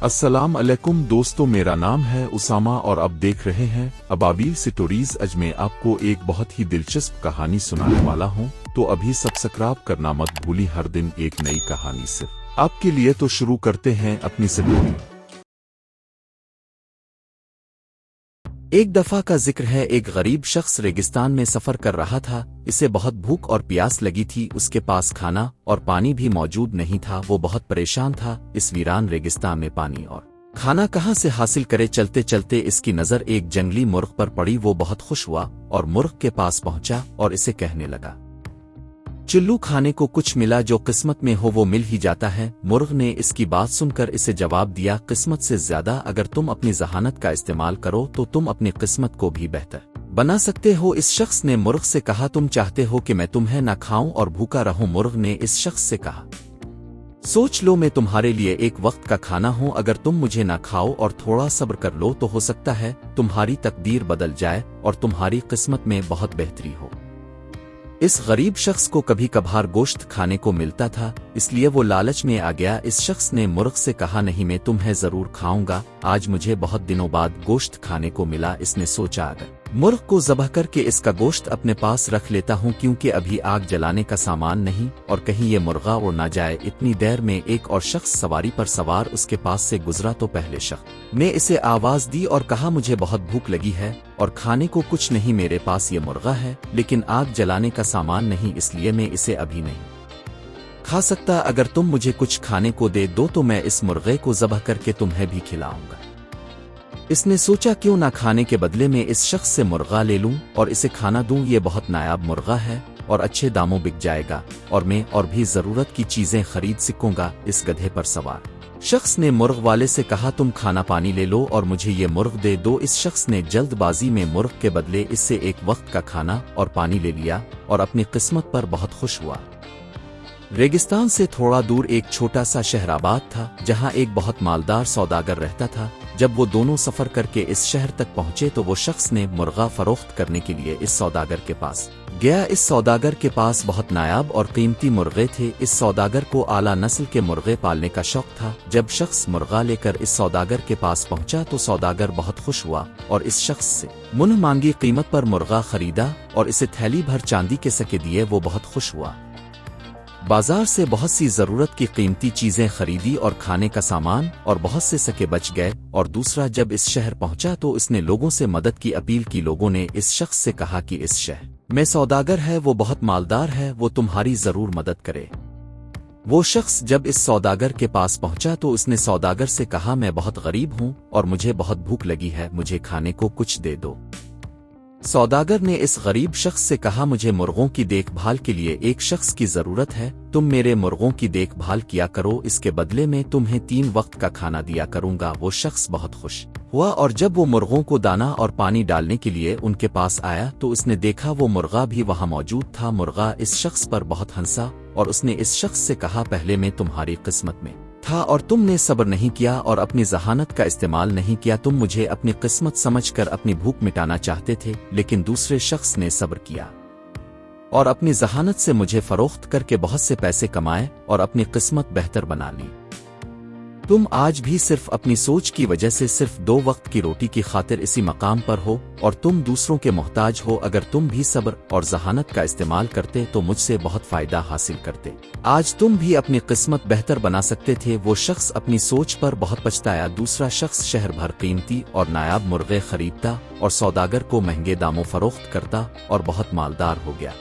अस्सलाम अलैकुम दोस्तों, मेरा नाम है उसामा और अब देख रहे हैं अबाबील स्टोरीज। आज मैं आपको एक बहुत ही दिलचस्प कहानी सुनाने वाला हूं, तो अभी सब्सक्राइब करना मत भूली। हर दिन एक नई कहानी सिर्फ आपके लिए। तो शुरू करते हैं अपनी स्टोरी। एक दफा का जिक्र है, एक गरीब शख्स रेगिस्तान में सफर कर रहा था। इसे बहुत भूख और प्यास लगी थी। उसके पास खाना और पानी भी मौजूद नहीं था। वो बहुत परेशान था। इस वीरान रेगिस्तान में पानी और खाना कहाँ से हासिल करे। चलते चलते इसकी नजर एक जंगली मुर्ग पर पड़ी। वो बहुत खुश हुआ और मुर्ग के पास पहुंचा और इसे कहने लगा, चिल्लू, खाने को कुछ मिला, जो किस्मत में हो वो मिल ही जाता है। मुर्ग ने इसकी बात सुनकर इसे जवाब दिया, किस्मत से ज्यादा अगर तुम अपनी जहानत का इस्तेमाल करो तो तुम अपनी किस्मत को भी बेहतर बना सकते हो। इस शख्स ने मुर्ग से कहा, तुम चाहते हो कि मैं तुम्हें ना खाऊं और भूखा रहूं? मुर्ग ने इस शख्स से कहा, सोच लो, मैं तुम्हारे लिए एक वक्त का खाना हूं। अगर तुम मुझे ना खाओ और थोड़ा सब्र कर लो तो हो सकता है तुम्हारी तकदीर बदल जाए और तुम्हारी किस्मत में बहुत बेहतरी हो। इस गरीब शख्स को कभी कभार गोश्त खाने को मिलता था, इसलिए वो लालच में आ गया। इस शख्स ने मुर्ग से कहा, नहीं, मैं तुम्हें जरूर खाऊंगा। आज मुझे बहुत दिनों बाद गोश्त खाने को मिला। इसने सोचा, अगर मुर्ग को ज़बह करके इसका गोश्त अपने पास रख लेता हूं, क्योंकि अभी आग जलाने का सामान नहीं और कहीं ये मुर्गा उड़ ना जाए। इतनी देर में एक और शख्स सवारी पर सवार उसके पास से गुजरा तो पहले शख्स ने इसे आवाज दी और कहा, मुझे बहुत भूख लगी है और खाने को कुछ नहीं। मेरे पास ये मुर्गा है लेकिन आग जलाने का सामान नहीं, इसलिए मैं इसे अभी नहीं खा सकता। अगर तुम मुझे कुछ खाने को दे दो तो मैं इस मुर्गे को ज़बह करके तुम्हें भी खिलाऊंगा। इसने सोचा, क्यों ना खाने के बदले में इस शख्स से मुर्गा ले लूं और इसे खाना दूं। ये बहुत नायाब मुर्गा है और अच्छे दामों बिक जाएगा और मैं और भी जरूरत की चीजें खरीद सकूंगा। इस गधे पर सवार शख्स ने मुर्ग वाले से कहा, तुम खाना पानी ले लो और मुझे ये मुर्ग दे दो। इस शख्स ने जल्दबाजी में मुर्ग के बदले इससे एक वक्त का खाना और पानी ले लिया और अपनी किस्मत पर बहुत खुश हुआ। रेगिस्तान से थोड़ा दूर एक छोटा सा शहराबाद था, जहां एक बहुत मालदार सौदागर रहता था। जब वो दोनों सफर करके इस शहर तक पहुंचे तो वो शख्स ने मुर्गा फरोख्त करने के लिए इस सौदागर के पास गया। इस सौदागर के पास बहुत नायाब और कीमती मुर्गे थे। इस सौदागर को आला नस्ल के मुर्गे पालने का शौक था। जब शख्स मुर्गा लेकर इस सौदागर के पास पहुंचा तो सौदागर बहुत खुश हुआ और इस शख्स से मुन्ह मांगी कीमत पर मुर्गा खरीदा और इसे थैली भर चांदी के सके दिए। वो बहुत खुश हुआ, बाजार से बहुत सी जरूरत की कीमती चीजें खरीदी और खाने का सामान और बहुत से सके बच गए। और दूसरा, जब इस शहर पहुंचा तो इसने लोगों से मदद की अपील की। लोगों ने इस शख्स से कहा कि इस शहर में सौदागर है, वो बहुत मालदार है, वो तुम्हारी जरूर मदद करे। वो शख्स जब इस सौदागर के पास पहुंचा तो उसने सौदागर से कहा, मैं बहुत गरीब हूं और मुझे बहुत भूख लगी है, मुझे खाने को कुछ दे दो। सौदागर ने इस गरीब शख्स से कहा, मुझे मुर्गों की देखभाल के लिए एक शख्स की जरूरत है, तुम मेरे मुर्गों की देखभाल किया करो, इसके बदले में तुम्हें 3 वक्त का खाना दिया करूंगा। वो शख्स बहुत खुश हुआ और जब वो मुर्गों को दाना और पानी डालने के लिए उनके पास आया तो उसने देखा वो मुर्गा भी वहां मौजूद था। मुर्गा इस शख्स पर बहुत हंसा और उसने इस शख्स से कहा, पहले मैं तुम्हारी किस्मत में था और तुमने सब्र नहीं किया और अपनी जहानत का इस्तेमाल नहीं किया। तुम मुझे अपनी किस्मत समझकर अपनी भूख मिटाना चाहते थे, लेकिन दूसरे शख्स ने सब्र किया और अपनी जहानत से मुझे फरोख्त करके बहुत से पैसे कमाए और अपनी किस्मत बेहतर बना ली। तुम आज भी सिर्फ अपनी सोच की वजह से सिर्फ 2 वक्त की रोटी की खातिर इसी मकाम पर हो और तुम दूसरों के मोहताज हो। अगर तुम भी सब्र और जहानत का इस्तेमाल करते तो मुझसे बहुत फायदा हासिल करते। आज तुम भी अपनी किस्मत बेहतर बना सकते थे। वो शख्स अपनी सोच पर बहुत पछताया। दूसरा शख्स शहर भर कीमती और नायाब मुर्गे खरीदता और सौदागर को महंगे दामों फरोख्त करता और बहुत मालदार हो गया।